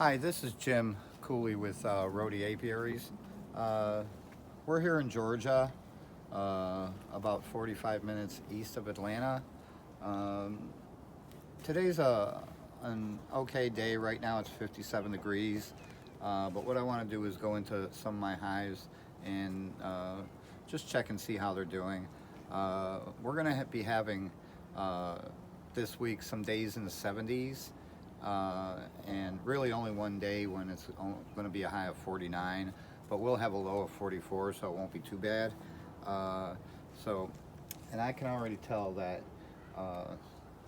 Hi, this is Jim Cooley with Rhodey Apiaries. Uh, we're here in Georgia, about 45 minutes east of Atlanta. Um, today's an okay day. Right now it's 57 degrees. But what I want to do is go into some of my hives and just check and see how they're doing. We're going to be having uh, this week some days in the 70s. And really only one day when it's going to be a high of 49, but we'll have a low of 44, so it won't be too bad. Uh, so, and I can already tell that uh,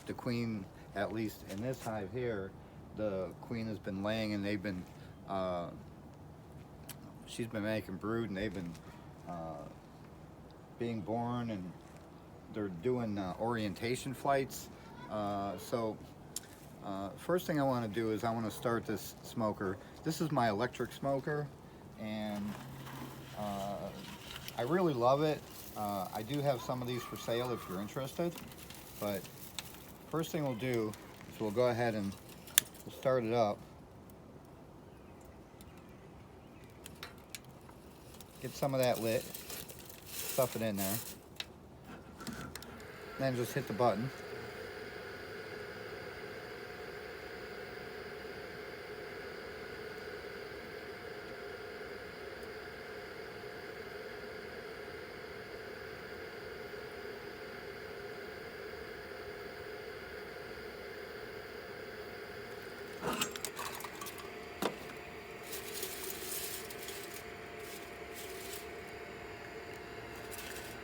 the queen, at least in this hive here, the queen has been laying, and they've been, she's been making brood, and they've been being born, and they're doing orientation flights. First thing I want to do is I want to start this smoker. This is my electric smoker, and I really love it. I do have some of these for sale if you're interested, but first thing we'll do is we'll go ahead and we'll start it up. Get some of that lit, stuff it in there, then just hit the button.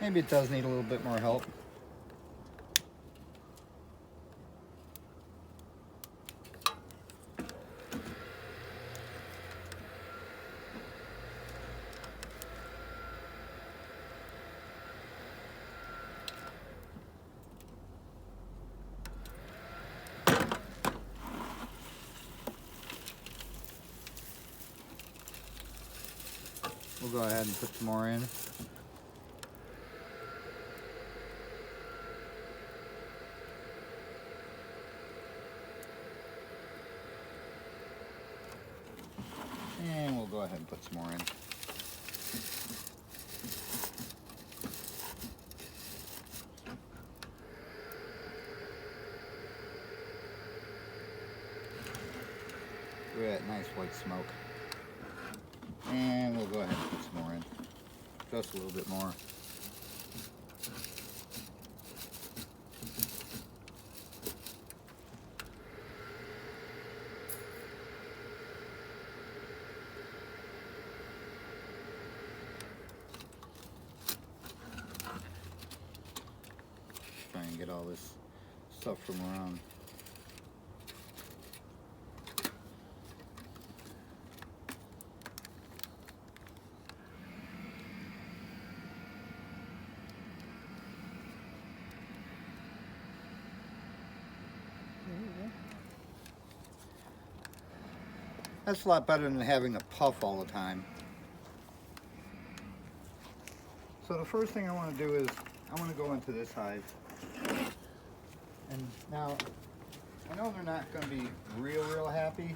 Maybe it does need a little bit more help. We'll go ahead and put some more in. And we'll go ahead and put some more in. Look at that nice white smoke. And we'll go ahead and put some more in. Just a little bit more. Try and get all this stuff from around. That's a lot better than having a puff all the time. So the first thing I want to do is I want to go into this hive. And now, I know they're not going to be real happy.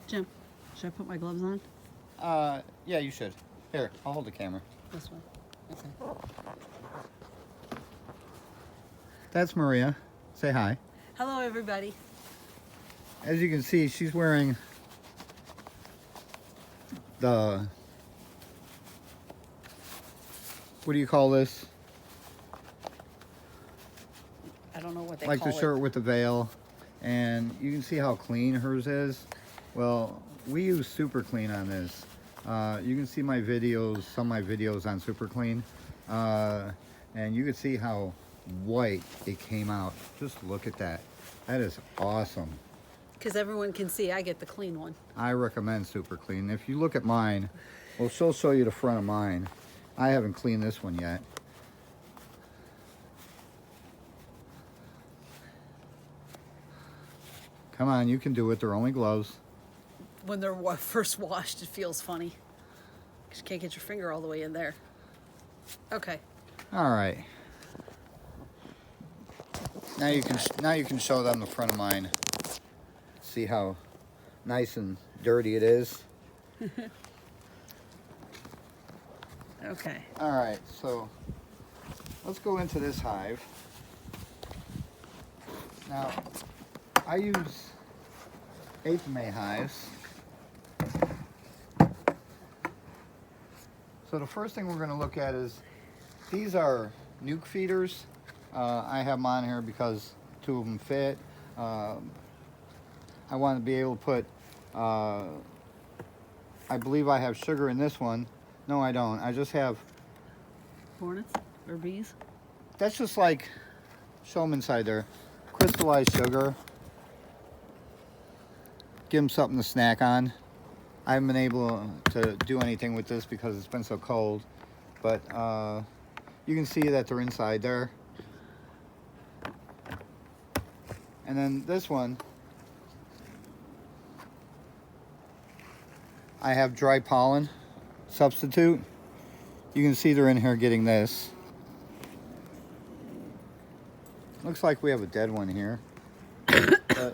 Jim, should I put my gloves on? Yeah, you should. Here, I'll hold the camera. This way. Okay. That's Maria. Say hi. Hello, everybody. As you can see, she's wearing the, what do you call this? I don't know what they Like call the it. shirt with the veil. And you can see how clean hers is. Well, we use Super Clean on this. You can see my videos, some of my videos on Super Clean. And you can see how white it came out. Just look at that. That is awesome. Because everyone can see I get the clean one. I recommend Super Clean. If you look at mine, well, she'll show you the front of mine. I haven't cleaned this one yet. Come on, you can do it. They're only gloves. when they're first washed, it feels funny. 'Cause you can't get your finger all the way in there. Okay. All right. Now you can show them the front of mine. See how nice and dirty it is. Okay. All right, so let's go into this hive. Now, I use 8th May hives. So the first thing we're going to look at is, these are nuke feeders. I have them on here because 2 of them fit. I want to be able to put, I believe I have sugar in this one. No, I don't. I just have, Hornets or bees? that's just like, show them inside there, crystallized sugar. Give them something to snack on. I haven't been able to do anything with this because it's been so cold, but you can see that they're inside there. And then this one, I have dry pollen substitute. You can see they're in here getting this. Looks like we have a dead one here, but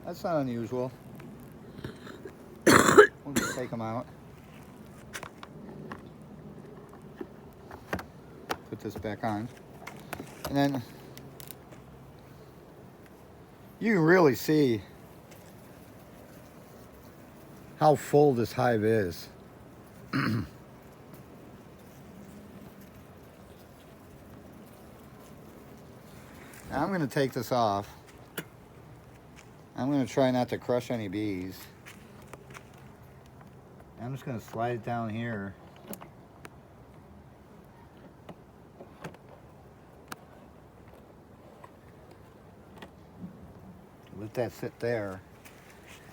that's not unusual. We'll just take them out. Put this back on. And then you can really see how full this hive is. Now I'm going to take this off. I'm going to try not to crush any bees. I'm just going to slide it down here. Let that sit there.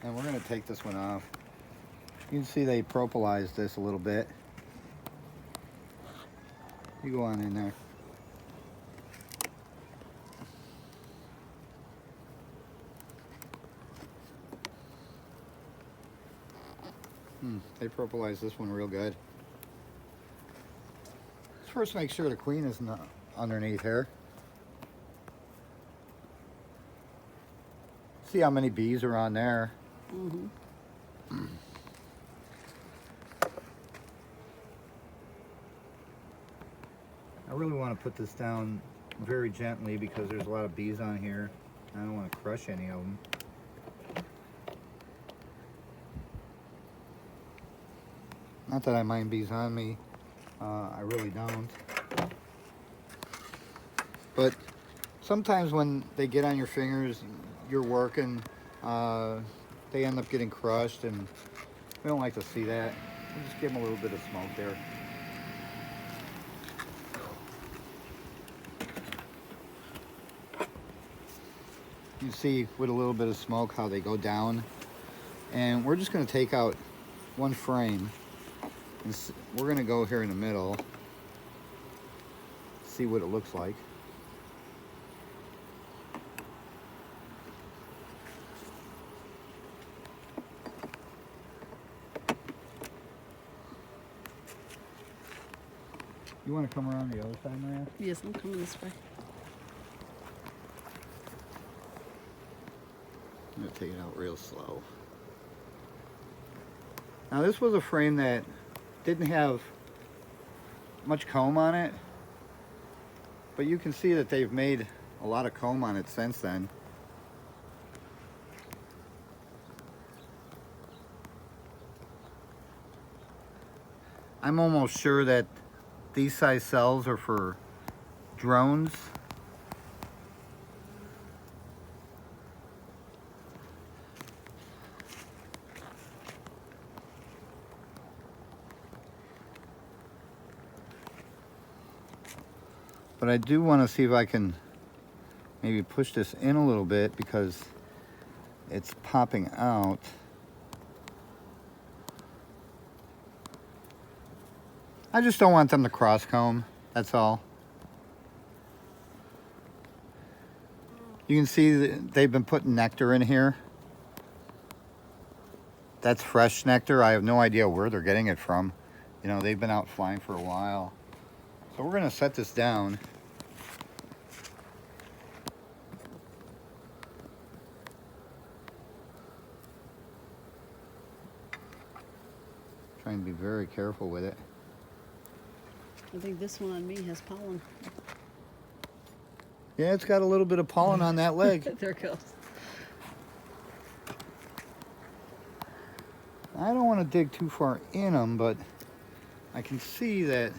And we're going to take this one off. You can see they propolized this a little bit. You go on in there. They propolized this one real good. Let's first make sure the queen isn't underneath here. See how many bees are on there. Mm-hmm. I really want to put this down very gently because there's a lot of bees on here. I don't want to crush any of them. Not that I mind bees on me. I really don't. But sometimes when they get on your fingers, you're working, they end up getting crushed, and we don't like to see that. We just give them a little bit of smoke there. You see with a little bit of smoke how they go down. And we're just going to take out one frame. And we're going to go here in the middle. See what it looks like. You want to come around the other side, Maria? Yes, I'm coming this way. I'm going to take it out real slow. Now this was a frame that didn't have much comb on it, but you can see that they've made a lot of comb on it since then. I'm almost sure that these size cells are for drones. But I do want to see if I can maybe push this in a little bit because it's popping out. I just don't want them to cross comb, that's all. You can see that they've been putting nectar in here That's fresh nectar. I have no idea where they're getting it from. You know, they've been out flying for a while. So we're gonna set this down. Trying to be very careful with it. I think this one on me has pollen. Yeah, it's got a little bit of pollen on that leg. There it goes. I don't want to dig too far in them, but I can see that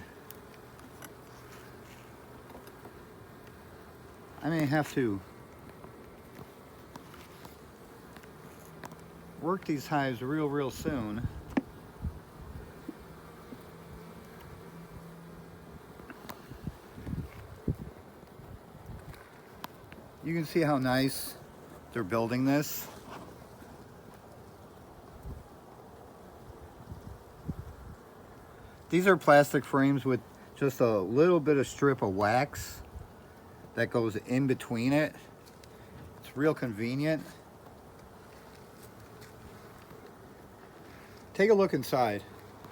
I may have to work these hives real soon. You can see how nice they're building this. These are plastic frames with just a little bit of strip of wax that goes in between it. It's real convenient. Take a look inside.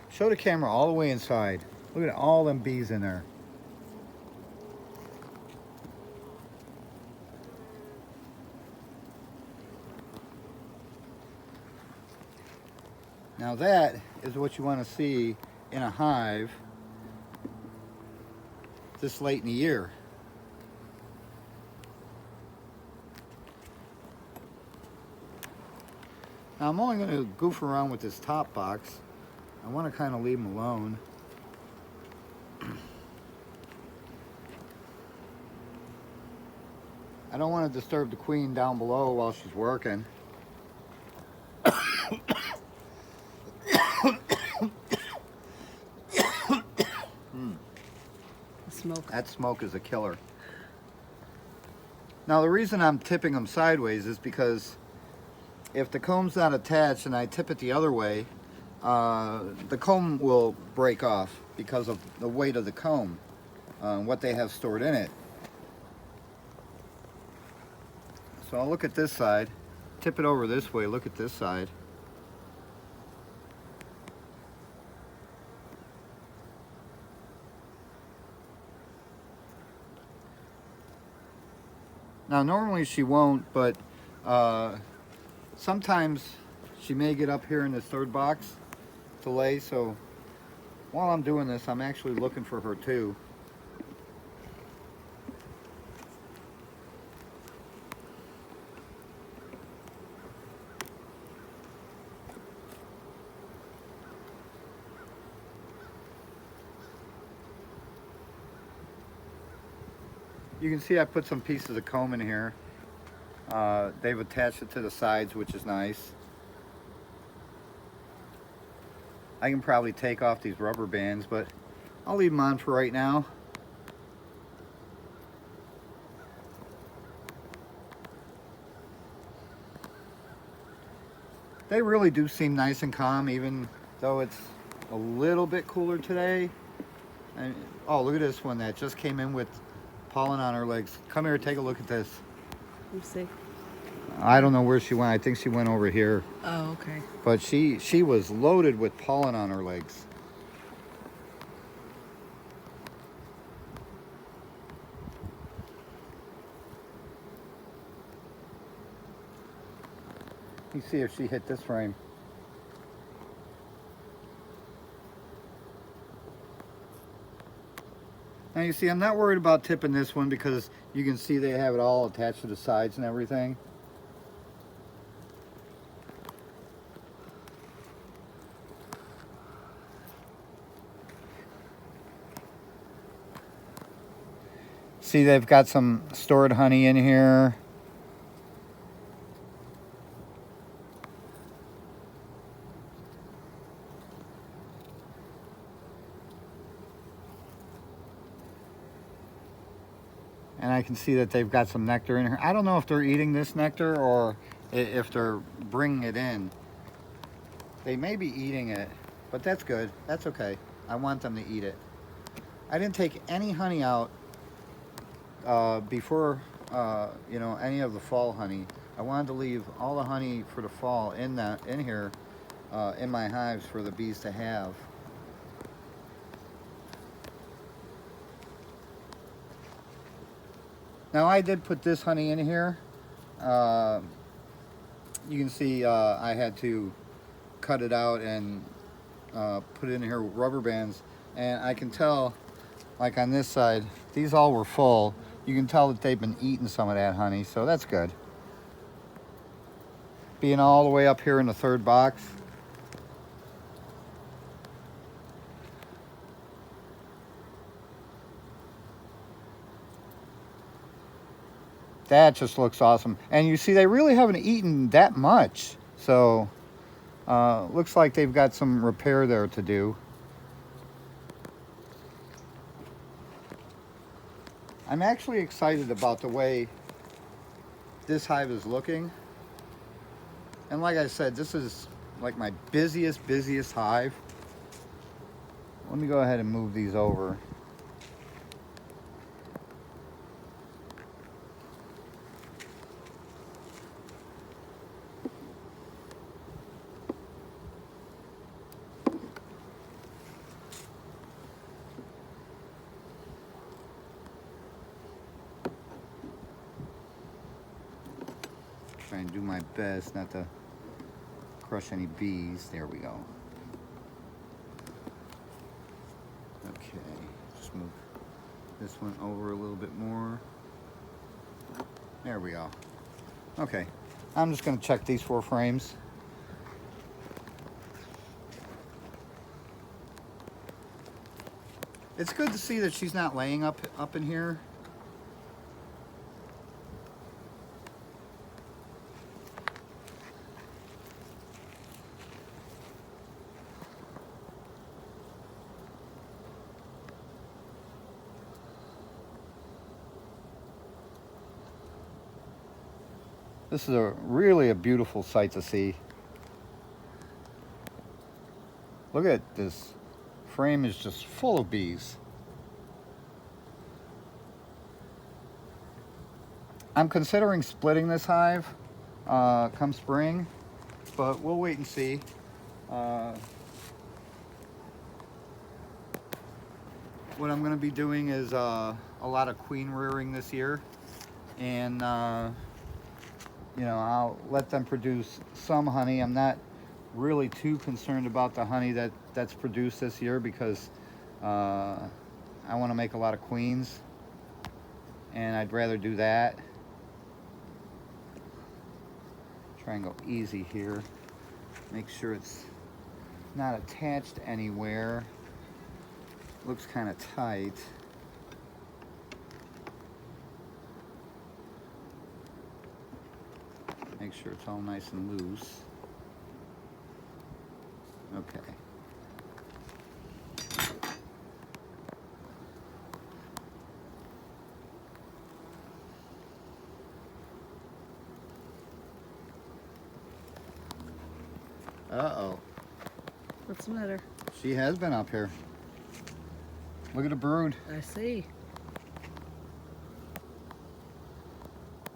Show the camera all the way inside. Look at all them bees in there. Now that is what you want to see in a hive this late in the year. Now I'm only going to goof around with this top box. I want to kind of leave them alone. I don't want to disturb the queen down below while she's working. Smoke. That smoke is a killer. Now the reason I'm tipping them sideways is because if the comb's not attached and I tip it the other way, the comb will break off because of the weight of the comb, what they have stored in it. So I'll look at this side, tip it over this way, look at this side. Now normally she won't, but sometimes she may get up here in this third box to lay, so while I'm doing this, I'm actually looking for her too. You can see I put some pieces of comb in here. They've attached it to the sides, which is nice. I can probably take off these rubber bands, but I'll leave them on for right now. They really do seem nice and calm, even though it's a little bit cooler today. And, oh, look at this one that just came in with pollen on her legs. Come here, take a look at this. Let me see. I don't know where she went. I think she went over here. Oh, okay. But she was loaded with pollen on her legs. Let's see if she hit this frame. Now you see, I'm not worried about tipping this one because you can see they have it all attached to the sides and everything. See, they've got some stored honey in here. And I can see that they've got some nectar in here. I don't know if they're eating this nectar or if they're bringing it in. They may be eating it, but that's good. That's okay. I want them to eat it. I didn't take any honey out before, you know, any of the fall honey. I wanted to leave all the honey for the fall in here in my hives for the bees to have. Now I did put this honey in here. You can see I had to cut it out and put it in here with rubber bands, and I can tell, like on this side, these all were full. You can tell that they've been eating some of that honey, so that's good. Being all the way up here in the third box, that just looks awesome. And you see they really haven't eaten that much, so looks like they've got some repair there to do. I'm actually excited about the way this hive is looking. And like I said, this is like my busiest hive. Let me go ahead and move these over. Try and do my best not to crush any bees. There we go. Okay, just move this one over a little bit more. There we go. Okay, I'm just going to check these 4 frames. It's good to see that she's not laying up in here. This is really a beautiful sight to see. Look at this frame, is just full of bees. I'm considering splitting this hive come spring, but we'll wait and see. What I'm going to be doing is a lot of queen rearing this year, and you know, I'll let them produce some honey. I'm not really too concerned about the honey that's produced this year, because I want to make a lot of queens, and I'd rather do that. Try and go easy here. Make sure it's not attached anywhere. Looks kind of tight. Make sure it's all nice and loose. Okay. Uh-oh. What's the matter? She has been up here. Look at the brood. I see.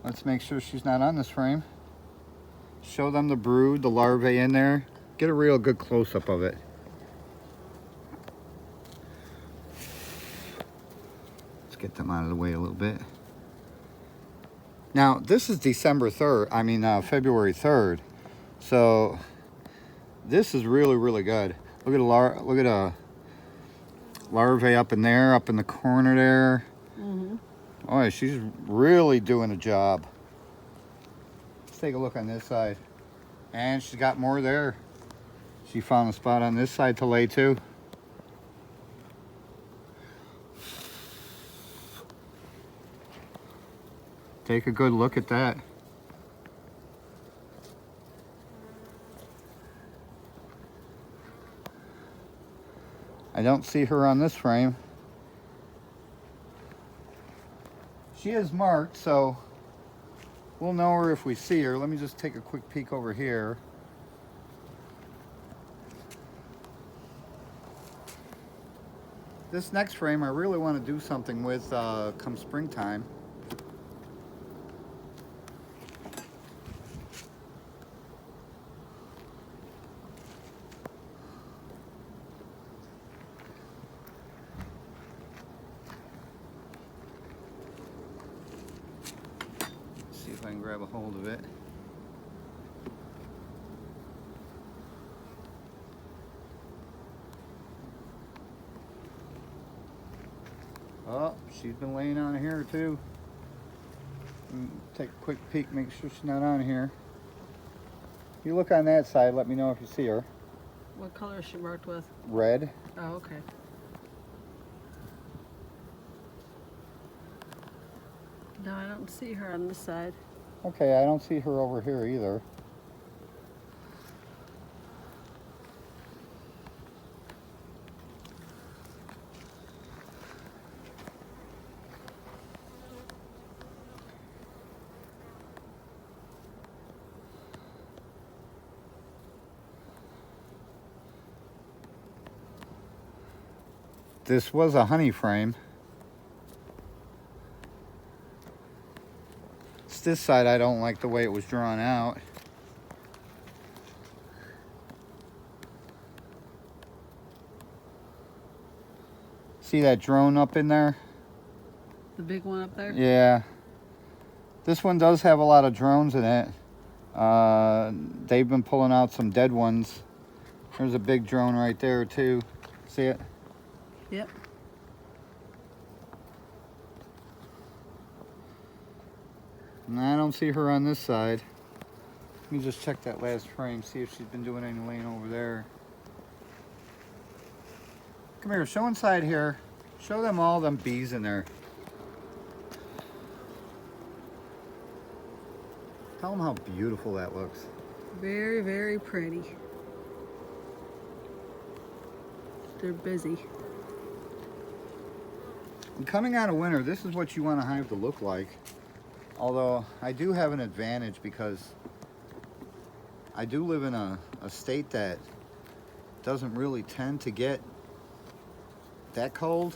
Let's make sure she's not on this frame. Show them the brood, the larvae in there. Get a real good close-up of it. Let's get them out of the way a little bit. Now, this is December 3rd, February 3rd. So, this is really, really good. Look at a larvae up in there, up in the corner there. Mm-hmm. Oh, she's really doing a job. Let's take a look on this side. And she's got more there. She found a spot on this side to lay too. Take a good look at that. I don't see her on this frame. She is marked, so we'll know her if we see her. Let me just take a quick peek over here. This next frame I really want to do something with come springtime. grab a hold of it. Oh, she's been laying on here too. Take a quick peek, make sure she's not on here. You look on that side, let me know if you see her. What color is she marked with? Red. Oh, okay. No, I don't see her on this side. Okay, I don't see her over here either. This was a honey frame. It's this side I don't like the way it was drawn out. See that drone up in there? The big one up there? Yeah. This one does have a lot of drones in it. They've been pulling out some dead ones. There's a big drone right there too. See it? Yep. And I don't see her on this side. Let me just check that last frame, see if she's been doing any laying over there. Come here, show inside here. Show them all them bees in there. Tell them how beautiful that looks. Very, very pretty. They're busy. And coming out of winter, this is what you want a hive to look like. Although I do have an advantage because I do live in a state that doesn't really tend to get that cold.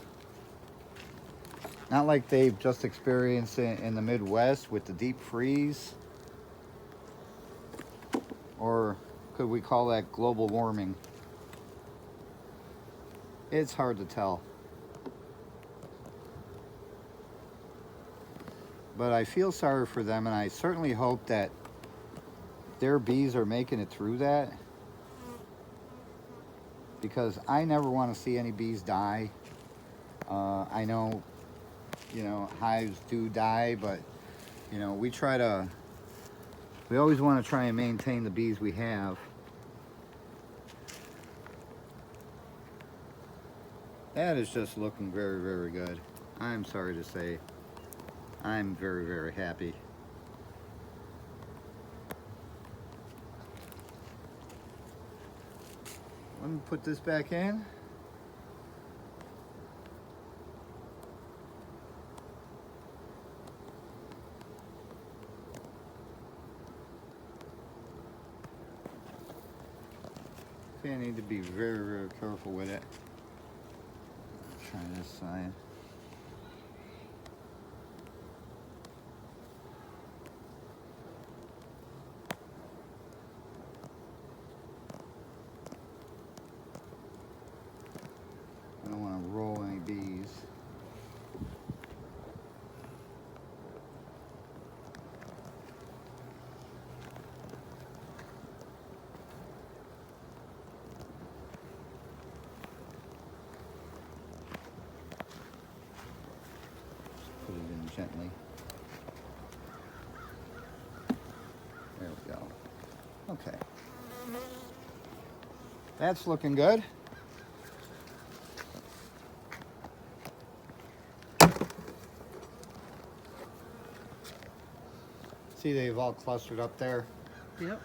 Not like they've just experienced in the Midwest with the deep freeze. Or could we call that global warming? It's hard to tell. But I feel sorry for them, and I certainly hope that their bees are making it through that. Because I never want to see any bees die. I know, you know, hives do die, but, you know, we always want to try and maintain the bees we have. That is just looking very, very good. I'm sorry to say, I'm very, very happy. Let me put this back in. See, I need to be very, very careful with it. Try this side. I don't want to roll any bees. Just put it in gently. There we go. Okay. That's looking good. See, they've all clustered up there. Yep.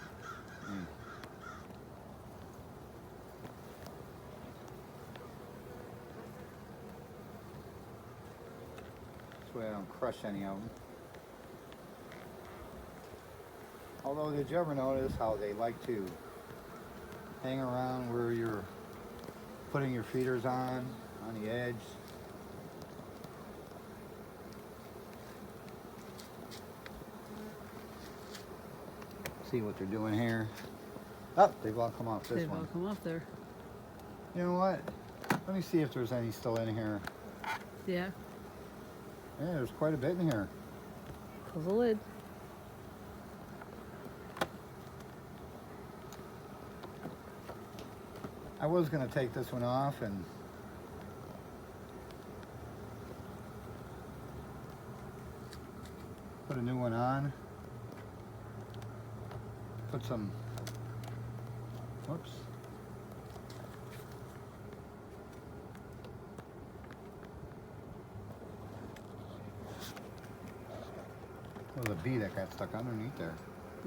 This way I don't crush any of them. Although, did you ever notice how they like to hang around where you're putting your feeders on the edge? See what they're doing here. Oh, they've all come off this They've one. all come off there. You know what? Let me see if there's any still in here. Yeah. Yeah, there's quite a bit in here. Close the lid. I was going to take this one off and put a new one on. Put some, whoops. There was a bee that got stuck underneath there.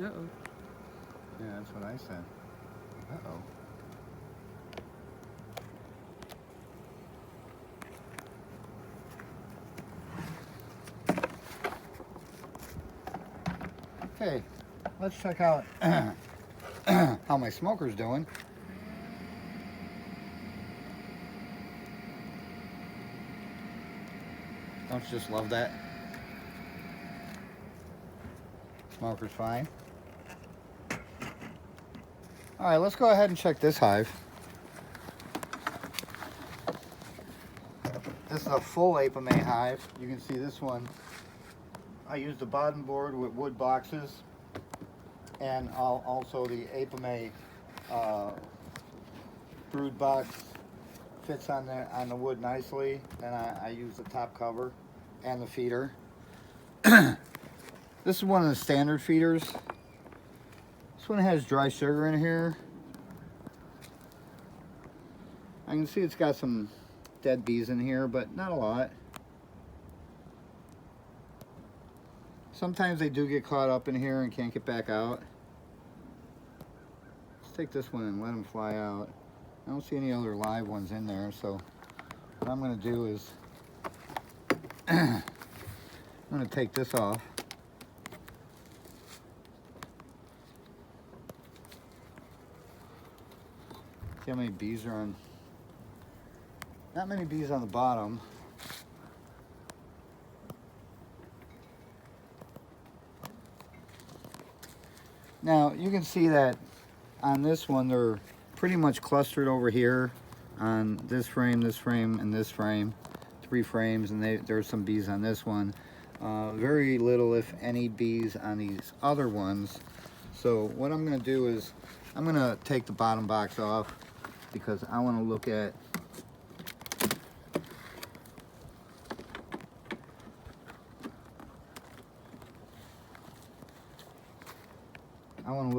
Uh-oh. Yeah, that's what I said. Uh-oh. Okay, let's check out how my smoker's doing. Don't you just love that? Smoker's fine. All right, let's go ahead and check this hive. This is a full Apimaye hive. You can see this one. I used the bottom board with wood boxes, and also the Apimaye brood box fits on the wood nicely, and I use the top cover and the feeder. This is one of the standard feeders. This one has dry sugar in here. I can see it's got some dead bees in here, but not a lot. Sometimes they do get caught up in here and can't get back out. Let's take this one and let them fly out. I don't see any other live ones in there, so what I'm going to do is I'm going to take this off. See how many bees are on? Not many bees on the bottom. Now you can see that on this one they're pretty much clustered over here on this frame, and this frame. 3 frames, and there's some bees on this one. Very little, if any, bees on these other ones. So what I'm going to do is I'm going to take the bottom box off because I want to look at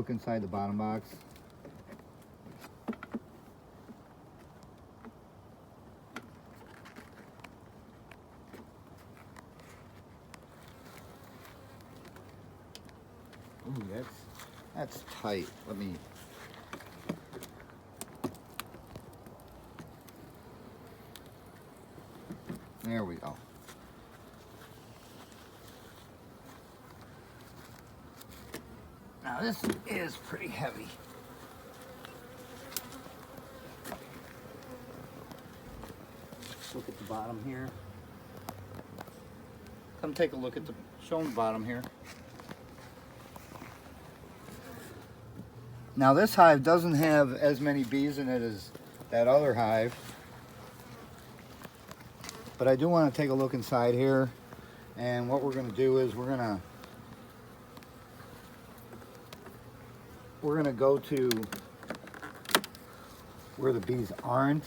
inside the bottom box. Ooh, that's tight. Let me. There we go. Now this is pretty heavy. Look at the bottom here. Come take a look at show them the bottom here. Now this hive doesn't have as many bees in it as that other hive, but I do want to take a look inside here, and what we're going to do is we're going to go to where the bees aren't.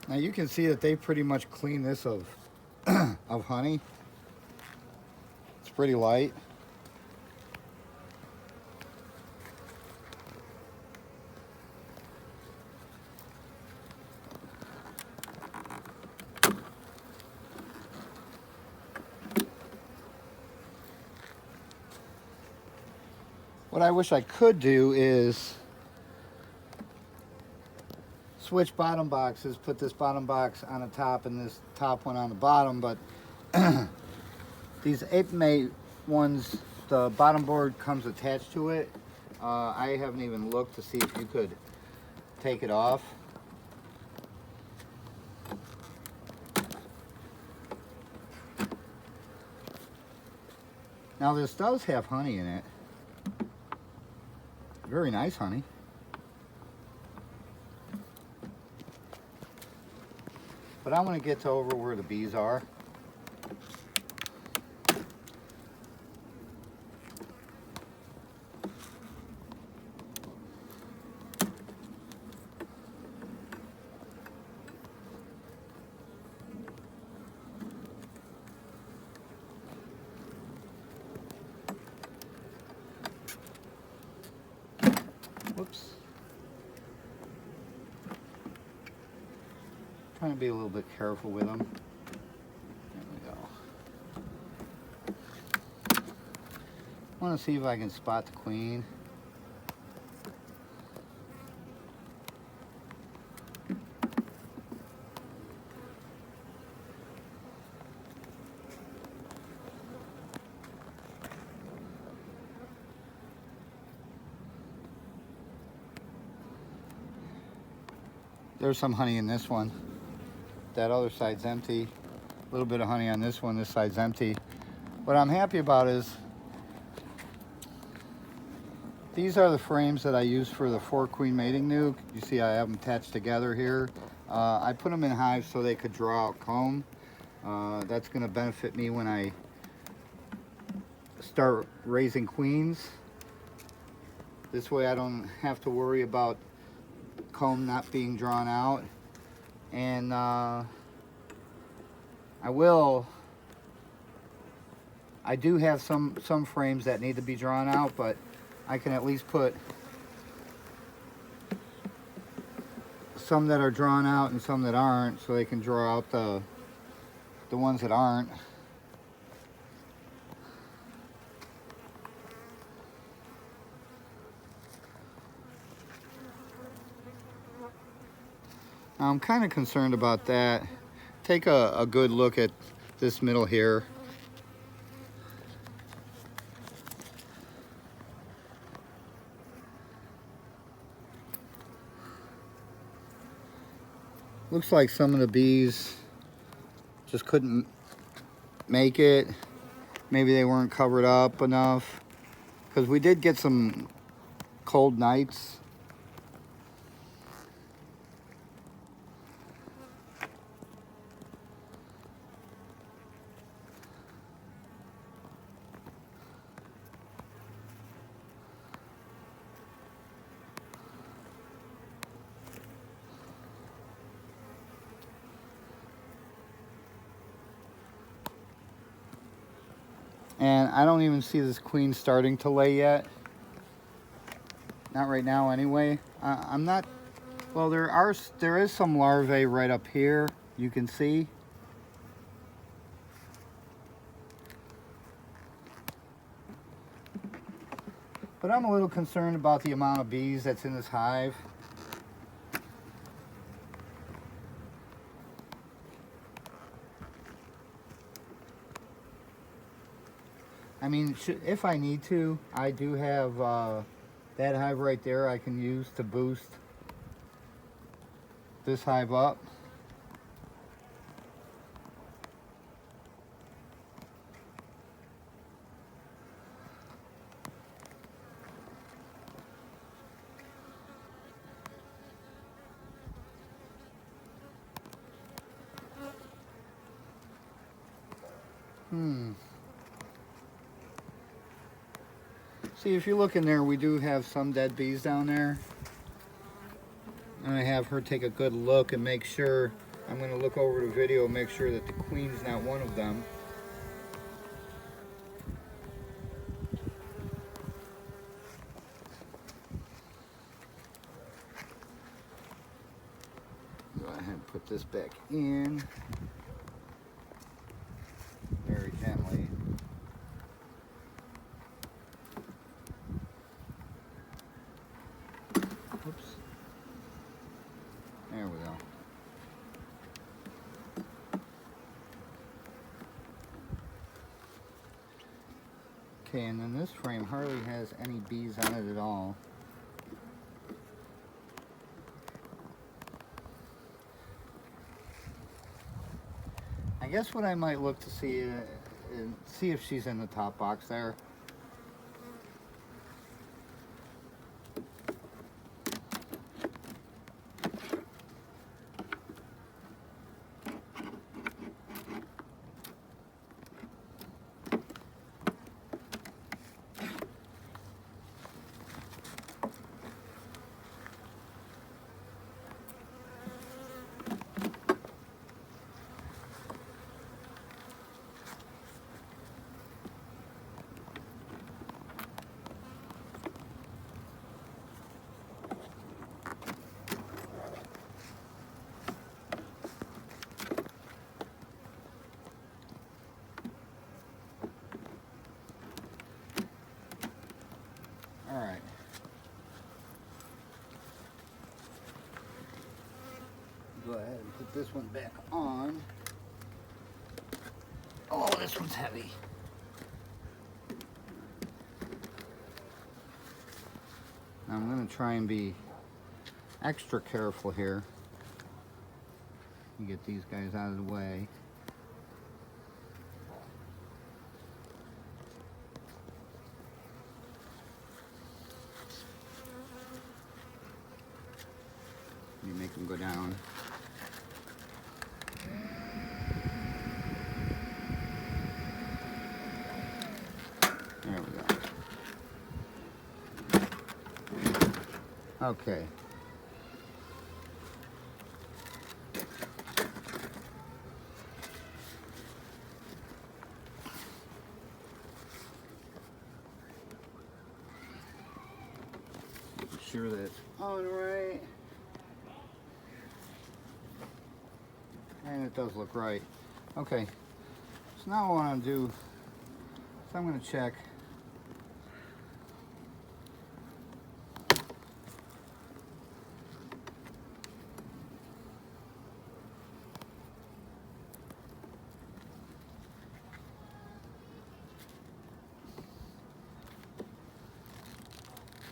Now you can see that they pretty much clean this of of honey. It's pretty light. What I wish I could do is switch bottom boxes, put this bottom box on the top and this top one on the bottom, but these Apimaye ones, the bottom board comes attached to it. I haven't even looked to see if you could take it off. Now this does have honey in it. Very nice honey. But I'm going to get to over where the bees are. Whoops. Trying to be a little bit careful with them. There we go. I want to see if I can spot the queen. There's some honey in this one. That other side's empty. A little bit of honey on this one. This side's empty. What I'm happy about is these are the frames that I use for the 4-queen mating nuke. You see I have them attached together here. I put them in hives so they could draw out comb. That's going to benefit me when I start raising queens. This way I don't have to worry about comb not being drawn out. And I do have some frames that need to be drawn out, but I can at least put some that are drawn out and some that aren't, so they can draw out the ones that aren't. I'm kind of concerned about that. Take a good look at this middle here. Looks like some of the bees just couldn't make it. Maybe they weren't covered up enough, because we did get some cold nights. And I don't even see this queen starting to lay yet. Not right now anyway. I'm not, well, there is some larvae right up here, you can see. But I'm a little concerned about the amount of bees that's in this hive. I mean, if I need to, I do have that hive right there I can use to boost this hive up. See, if you look in there, we do have some dead bees down there. I'm going to have her take a good look and make sure, I'm going to look over the video and make sure that the queen's not one of them. Go ahead and put this back in very gently. Oops. There we go. Okay, and then this frame hardly has any bees on it at all. I guess what I might look to see if she's in the top box there. this one back on. Oh, this one's heavy. I'm going to try and be extra careful here. Get these guys out of the way. You make them go down. There we go. Okay. Make sure that it's on right. And it does look right. Okay. So now what I want to do is I'm going to check.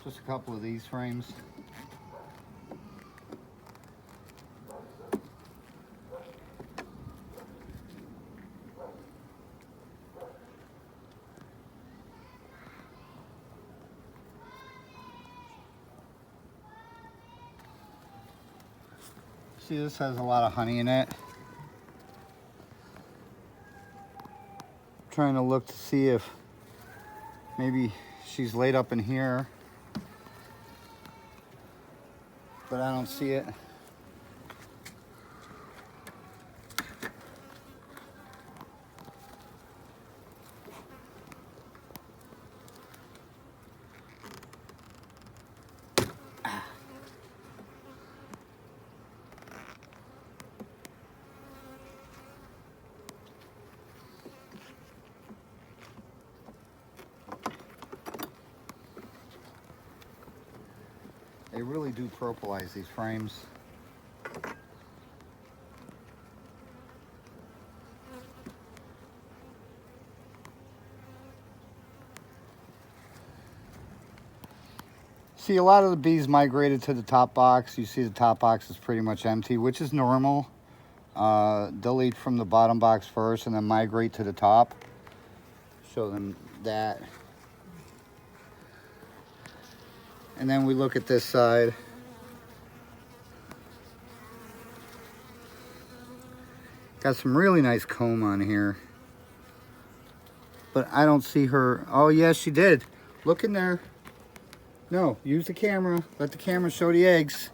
Just a couple of these frames. See, this has a lot of honey in it. Trying to look to see if maybe she's laid up in here, but I don't see it. They really do propolize these frames. See, a lot of the bees migrated to the top box. You see the top box is pretty much empty, which is normal. They'll eat from the bottom box first and then migrate to the top. Show them that. And then we look at this side. Got some really nice comb on here. But I don't see her. Oh, yes, she did. Look in there. No, use the camera. Let the camera show the eggs.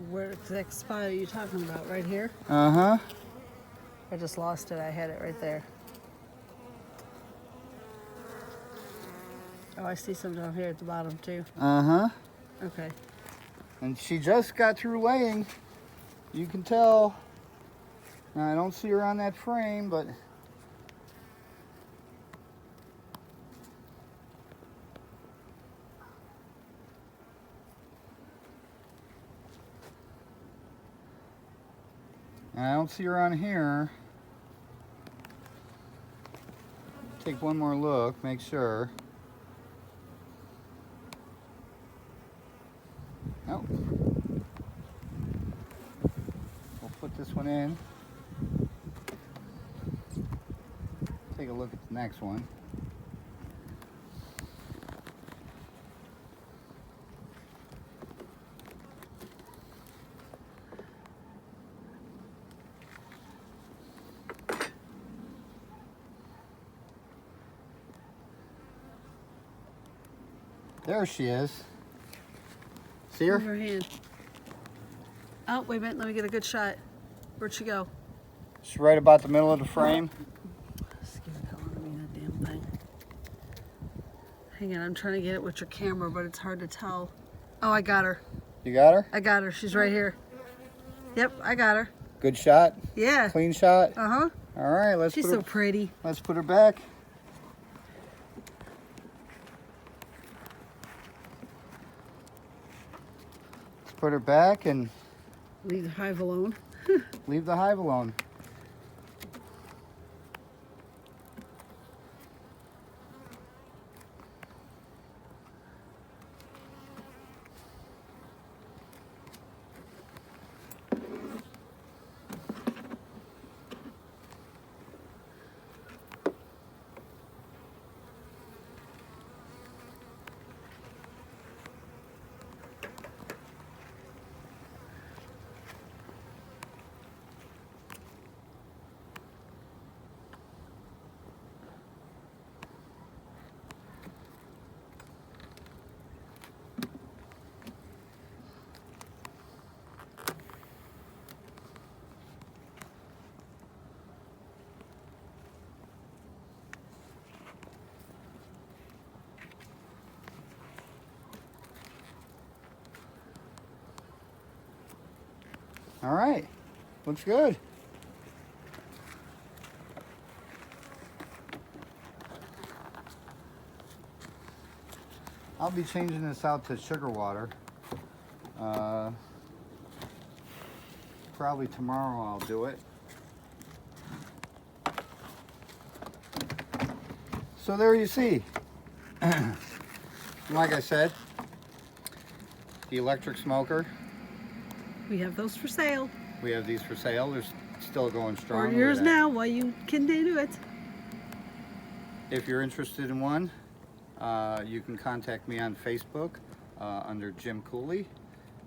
Where the next spot are you talking about? Right here? Uh-huh. I just lost it. I had it right there. Oh, I see some down here at the bottom too. Uh-huh. Okay. And she just got through laying. You can tell. Now, I don't see her on that frame, but I don't see her on here. Take one more look, make sure. Nope. We'll put this one in. Take a look at the next one. There she is. See her? Move her hand. Oh, wait a minute. Let me get a good shot. Where'd she go? She's right about the middle of the frame. Scared the hell out of me, that damn thing. Hang on, I'm trying to get it with your camera, but it's hard to tell. Oh, I got her. You got her? I got her. She's right here. Yep, I got her. Good shot? Yeah. Clean shot? Uh-huh. All right, let's She's put her, so pretty. let's put her back. Let's put her back and Leave the hive alone. Leave the hive alone. All right, looks good. I'll be changing this out to sugar water. Probably tomorrow I'll do it. So there you see. Like I said, the electric smoker. We have those for sale. We have these for sale. They're still going strong. Or yours now while you continue it. If you're interested in one, you can contact me on Facebook under Jim Cooley.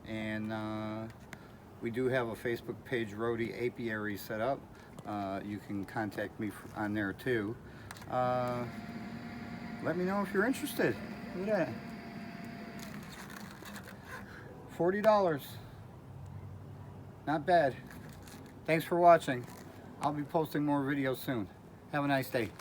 And we do have a Facebook page, Rhody Apiary, set up. You can contact me on there too. Let me know if you're interested. Look at that. $40. Not bad. Thanks for watching. I'll be posting more videos soon. Have a nice day.